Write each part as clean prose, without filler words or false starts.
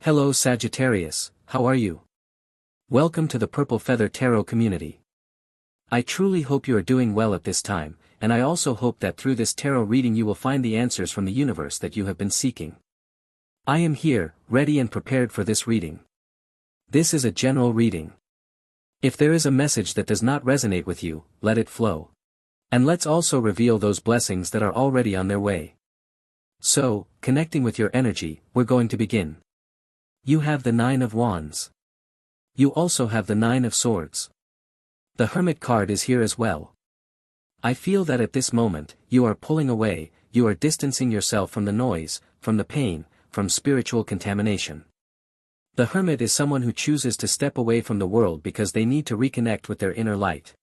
Hello Sagittarius, how are you? Welcome to the Purple Feather Tarot community. I truly hope you are doing well at this time, and I also hope that through this tarot reading you will find the answers from the universe that you have been seeking. I am here, ready and prepared for this reading. This is a general reading. If there is a message that does not resonate with you, let it flow. And let's also reveal those blessings that are already on their way. So, connecting with your energy, we're going to begin. You have the Nine of Wands. You also have the Nine of Swords. The Hermit card is here as well. I feel that at this moment, you are pulling away, you are distancing yourself from the noise, from the pain, from spiritual contamination. The Hermit is someone who chooses to step away from the world because they need to reconnect with their inner light.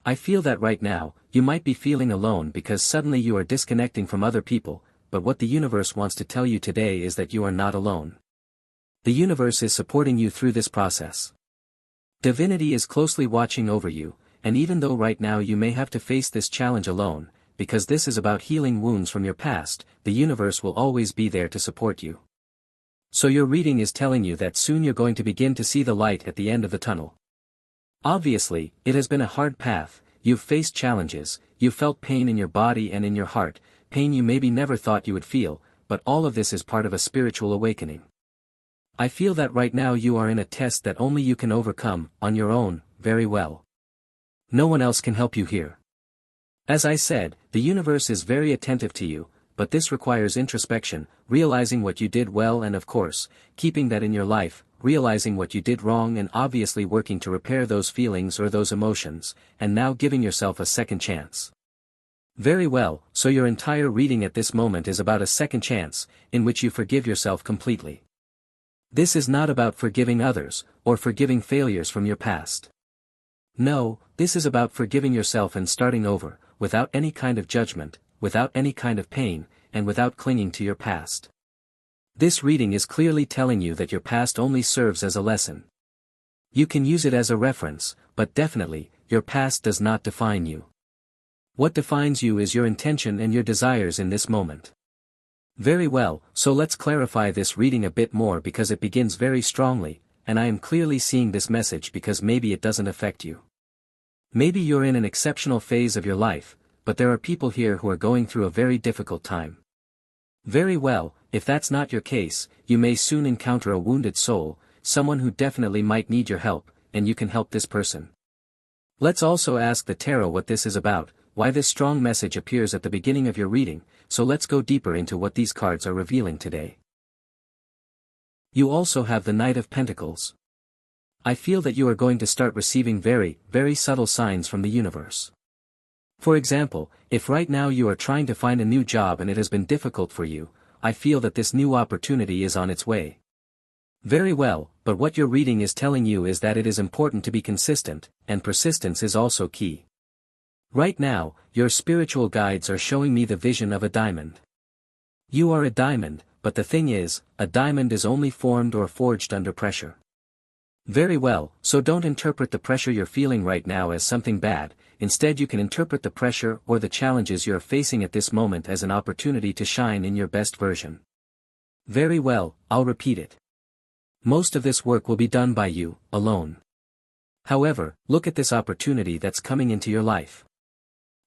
I feel that right now, you might be feeling alone because suddenly you are disconnecting from other people, but what the universe wants to tell you today is that you are not alone. The universe is supporting you through this process. Divinity is closely watching over you, and even though right now you may have to face this challenge alone, because this is about healing wounds from your past, the universe will always be there to support you. So your reading is telling you that soon you're going to begin to see the light at the end of the tunnel. Obviously, it has been a hard path, you've faced challenges, you've felt pain in your body and in your heart, pain you maybe never thought you would feel, but all of this is part of a spiritual awakening. I feel that right now you are in a test that only you can overcome, on your own, very well. No one else can help you here. As I said, the universe is very attentive to you, but this requires introspection, realizing what you did well and of course, keeping that in your life, realizing what you did wrong and obviously working to repair those feelings or those emotions, and now giving yourself a second chance. Very well, so your entire reading at this moment is about a second chance, in which you forgive yourself completely. This is not about forgiving others, or forgiving failures from your past. No, this is about forgiving yourself and starting over, without any kind of judgment, without any kind of pain, and without clinging to your past. This reading is clearly telling you that your past only serves as a lesson. You can use it as a reference, but definitely, your past does not define you. What defines you is your intention and your desires in this moment. Very well, so let's clarify this reading a bit more because it begins very strongly, and I am clearly seeing this message because maybe it doesn't affect you. Maybe you're in an exceptional phase of your life, but there are people here who are going through a very difficult time. Very well, if that's not your case, you may soon encounter a wounded soul, someone who definitely might need your help, and you can help this person. Let's also ask the tarot what this is about, why this strong message appears at the beginning of your reading, so let's go deeper into what these cards are revealing today. You also have the Knight of Pentacles. I feel that you are going to start receiving very, very subtle signs from the universe. For example, if right now you are trying to find a new job and it has been difficult for you, I feel that this new opportunity is on its way. Very well, but what your reading is telling you is that it is important to be consistent, and persistence is also key. Right now, your spiritual guides are showing me the vision of a diamond. You are a diamond, but the thing is, a diamond is only formed or forged under pressure. Very well, so don't interpret the pressure you're feeling right now as something bad, instead you can interpret the pressure or the challenges you're facing at this moment as an opportunity to shine in your best version. Very well, I'll repeat it. Most of this work will be done by you, alone. However, look at this opportunity that's coming into your life.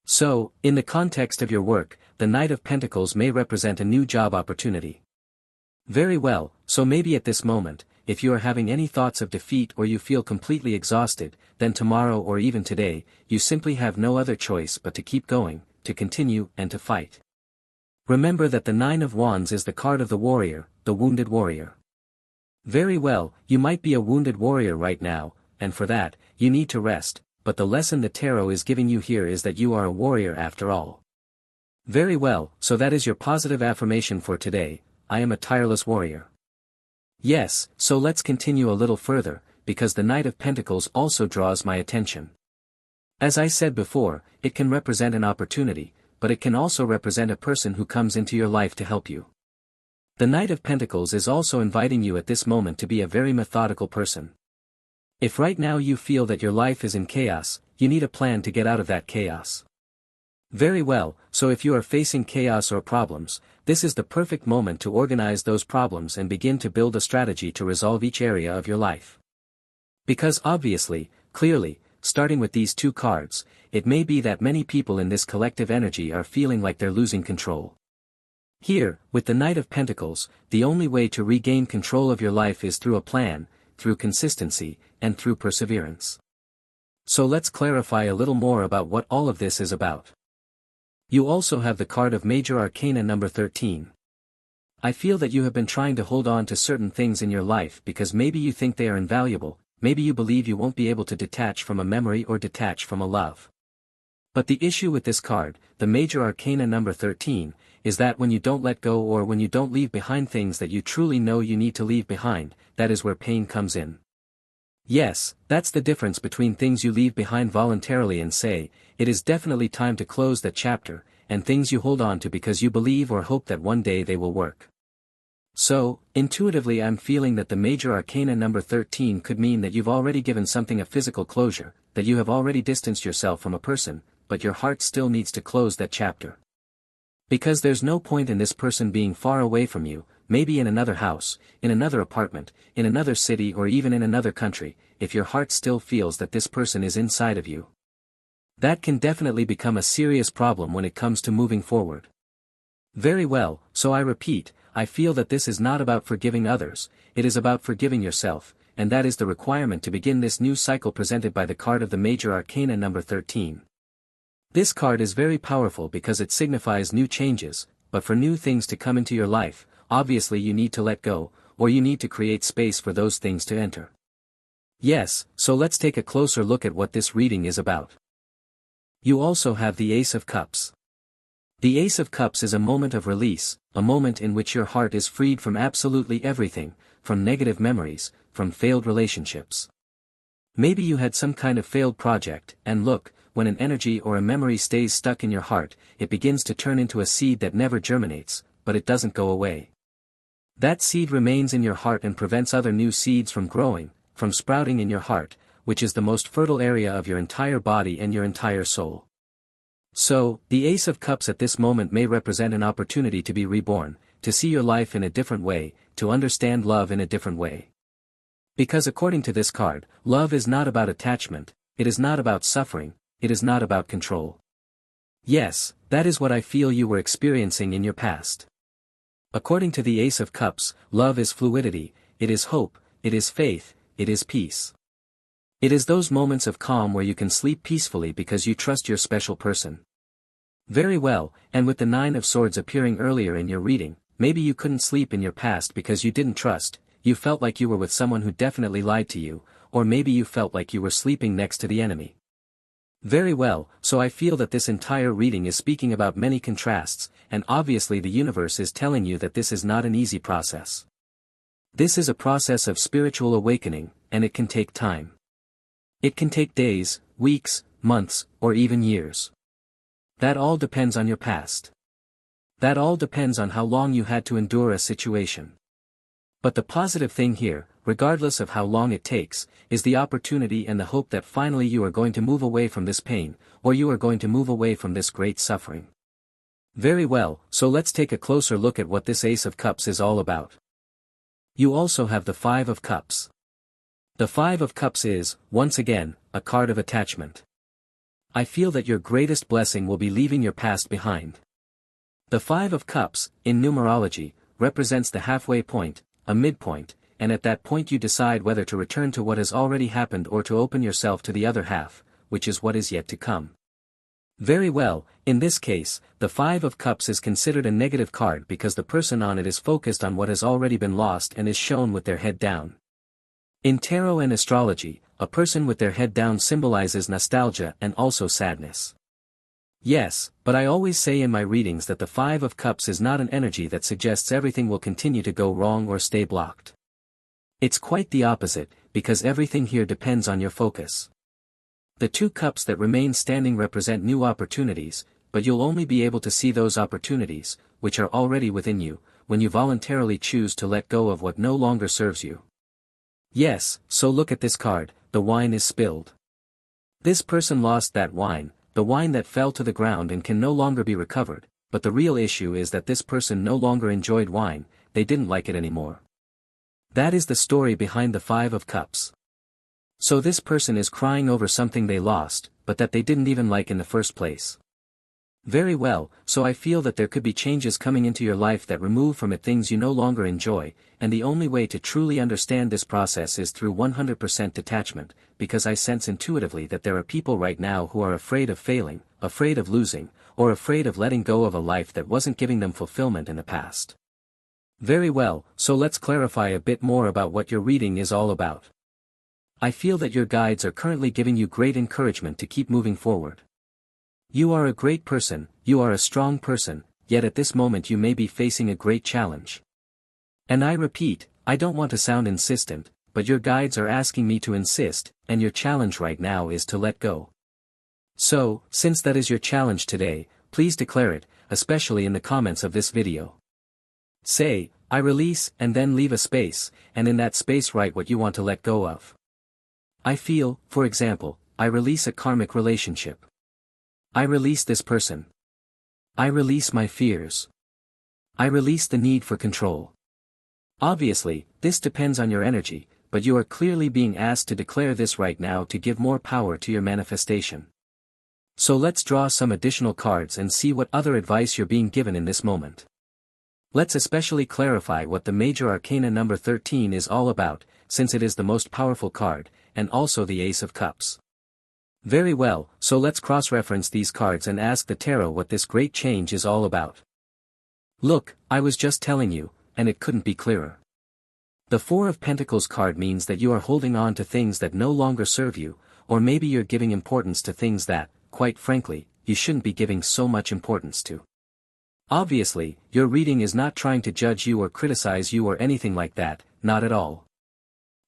So, in the context of your work, the Knight of Pentacles may represent a new job opportunity. Very well, so maybe at this moment, if you are having any thoughts of defeat or you feel completely exhausted, then tomorrow or even today, you simply have no other choice but to keep going, to continue and to fight. Remember that the Nine of Wands is the card of the warrior, the wounded warrior. Very well, you might be a wounded warrior right now, and for that, you need to rest, but the lesson the tarot is giving you here is that you are a warrior after all. Very well, so that is your positive affirmation for today, I am a tireless warrior. Yes, so let's continue a little further, because the Knight of Pentacles also draws my attention. As I said before, it can represent an opportunity, but it can also represent a person who comes into your life to help you. The Knight of Pentacles is also inviting you at this moment to be a very methodical person. If right now you feel that your life is in chaos, you need a plan to get out of that chaos. Very well, so if you are facing chaos or problems, this is the perfect moment to organize those problems and begin to build a strategy to resolve each area of your life. Because obviously, clearly, starting with these two cards, it may be that many people in this collective energy are feeling like they're losing control. Here, with the Knight of Pentacles, the only way to regain control of your life is through a plan, through consistency, and through perseverance. So let's clarify a little more about what all of this is about. You also have the card of Major Arcana number 13. I feel that you have been trying to hold on to certain things in your life because maybe you think they are invaluable, maybe you believe you won't be able to detach from a memory or detach from a love. But the issue with this card, the Major Arcana number 13, is that when you don't let go or when you don't leave behind things that you truly know you need to leave behind, that is where pain comes in. Yes, that's the difference between things you leave behind voluntarily and say, it is definitely time to close that chapter, and things you hold on to because you believe or hope that one day they will work. So, intuitively I'm feeling that the Major Arcana number 13 could mean that you've already given something a physical closure, that you have already distanced yourself from a person, but your heart still needs to close that chapter. Because there's no point in this person being far away from you, maybe in another house, in another apartment, in another city or even in another country, if your heart still feels that this person is inside of you. That can definitely become a serious problem when it comes to moving forward. Very well, so I repeat, I feel that this is not about forgiving others, it is about forgiving yourself, and that is the requirement to begin this new cycle presented by the card of the Major Arcana number 13. This card is very powerful because it signifies new changes, but for new things to come into your life, obviously you need to let go, or you need to create space for those things to enter. Yes, so let's take a closer look at what this reading is about. You also have the Ace of Cups. The Ace of Cups is a moment of release, a moment in which your heart is freed from absolutely everything, from negative memories, from failed relationships. Maybe you had some kind of failed project, and look, when an energy or a memory stays stuck in your heart, it begins to turn into a seed that never germinates, but it doesn't go away. That seed remains in your heart and prevents other new seeds from growing, from sprouting in your heart, which is the most fertile area of your entire body and your entire soul. So, the Ace of Cups at this moment may represent an opportunity to be reborn, to see your life in a different way, to understand love in a different way. Because according to this card, love is not about attachment, it is not about suffering, it is not about control. Yes, that is what I feel you were experiencing in your past. According to the Ace of Cups, love is fluidity, it is hope, it is faith, it is peace. It is those moments of calm where you can sleep peacefully because you trust your special person. Very well, and with the Nine of Swords appearing earlier in your reading, maybe you couldn't sleep in your past because you didn't trust, you felt like you were with someone who definitely lied to you, or maybe you felt like you were sleeping next to the enemy. Very well, so I feel that this entire reading is speaking about many contrasts, and obviously the universe is telling you that this is not an easy process. This is a process of spiritual awakening, and it can take time. It can take days, weeks, months, or even years. That all depends on your past. That all depends on how long you had to endure a situation. But the positive thing here, regardless of how long it takes, is the opportunity and the hope that finally you are going to move away from this pain, or you are going to move away from this great suffering. Very well, so let's take a closer look at what this Ace of Cups is all about. You also have the Five of Cups. The Five of Cups is, once again, a card of attachment. I feel that your greatest blessing will be leaving your past behind. The Five of Cups, in numerology, represents the halfway point, a midpoint, and at that point you decide whether to return to what has already happened or to open yourself to the other half, which is what is yet to come. Very well, in this case, the Five of Cups is considered a negative card because the person on it is focused on what has already been lost and is shown with their head down. In tarot and astrology, a person with their head down symbolizes nostalgia and also sadness. Yes, but I always say in my readings that the Five of Cups is not an energy that suggests everything will continue to go wrong or stay blocked. It's quite the opposite, because everything here depends on your focus. The two cups that remain standing represent new opportunities, but you'll only be able to see those opportunities, which are already within you, when you voluntarily choose to let go of what no longer serves you. Yes, so look at this card, the wine is spilled. This person lost that wine, the wine that fell to the ground and can no longer be recovered, but the real issue is that this person no longer enjoyed wine, they didn't like it anymore. That is the story behind the Five of Cups. So this person is crying over something they lost, but that they didn't even like in the first place. Very well, so I feel that there could be changes coming into your life that remove from it things you no longer enjoy, and the only way to truly understand this process is through 100% detachment, because I sense intuitively that there are people right now who are afraid of failing, afraid of losing, or afraid of letting go of a life that wasn't giving them fulfillment in the past. Very well, so let's clarify a bit more about what your reading is all about. I feel that your guides are currently giving you great encouragement to keep moving forward. You are a great person, you are a strong person, yet at this moment you may be facing a great challenge. And I repeat, I don't want to sound insistent, but your guides are asking me to insist, and your challenge right now is to let go. So, since that is your challenge today, please declare it, especially in the comments of this video. Say, I release, and then leave a space, and in that space write what you want to let go of. I feel, for example, I release a karmic relationship. I release this person. I release my fears. I release the need for control. Obviously, this depends on your energy, but you are clearly being asked to declare this right now to give more power to your manifestation. So let's draw some additional cards and see what other advice you're being given in this moment. Let's especially clarify what the major arcana number 13 is all about, since it is the most powerful card, and also the Ace of Cups. Very well, so let's cross-reference these cards and ask the tarot what this great change is all about. Look, I was just telling you, and it couldn't be clearer. The Four of Pentacles card means that you are holding on to things that no longer serve you, or maybe you're giving importance to things that, quite frankly, you shouldn't be giving so much importance to. Obviously, your reading is not trying to judge you or criticize you or anything like that, not at all.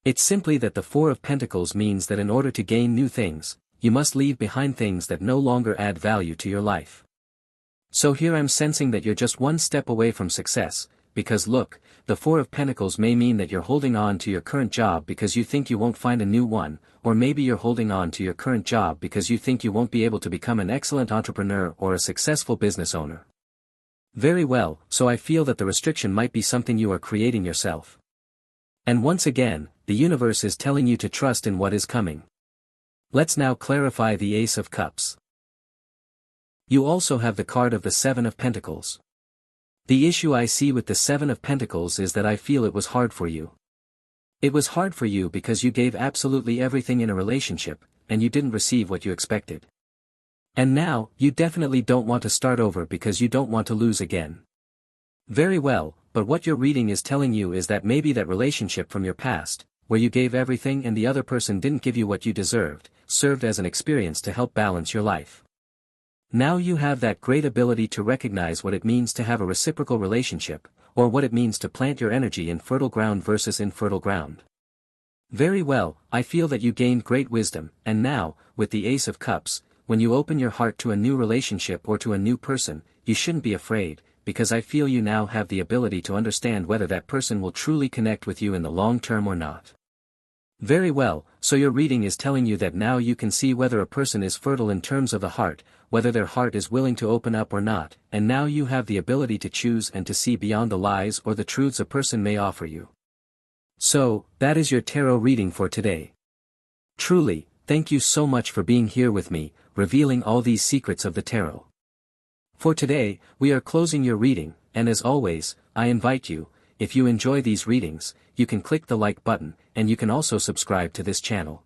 It's simply that the Four of Pentacles means that in order to gain new things, you must leave behind things that no longer add value to your life. So here I'm sensing that you're just one step away from success, because look, the Four of Pentacles may mean that you're holding on to your current job because you think you won't find a new one, or maybe you're holding on to your current job because you think you won't be able to become an excellent entrepreneur or a successful business owner. Very well, so I feel that the restriction might be something you are creating yourself. And once again, the universe is telling you to trust in what is coming. Let's now clarify the Ace of Cups. You also have the card of the Seven of Pentacles. The issue I see with the Seven of Pentacles is that I feel it was hard for you. It was hard for you because you gave absolutely everything in a relationship, and you didn't receive what you expected. And now, you definitely don't want to start over because you don't want to lose again. Very well, but what your reading is telling you is that maybe that relationship from your past, where you gave everything and the other person didn't give you what you deserved, served as an experience to help balance your life. Now you have that great ability to recognize what it means to have a reciprocal relationship, or what it means to plant your energy in fertile ground versus infertile ground. Very well, I feel that you gained great wisdom, and now, with the Ace of Cups, when you open your heart to a new relationship or to a new person, you shouldn't be afraid, because I feel you now have the ability to understand whether that person will truly connect with you in the long term or not. Very well, so your reading is telling you that now you can see whether a person is fertile in terms of the heart, whether their heart is willing to open up or not, and now you have the ability to choose and to see beyond the lies or the truths a person may offer you. So, that is your tarot reading for today. Truly, thank you so much for being here with me, revealing all these secrets of the tarot. For today, we are closing your reading, and as always, I invite you, if you enjoy these readings, you can click the like button, and you can also subscribe to this channel.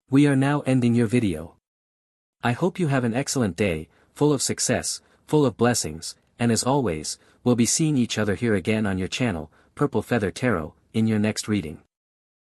We are now ending your video. I hope you have an excellent day, full of success, full of blessings, and as always, we'll be seeing each other here again on your channel, Purple Feather Tarot, in your next reading.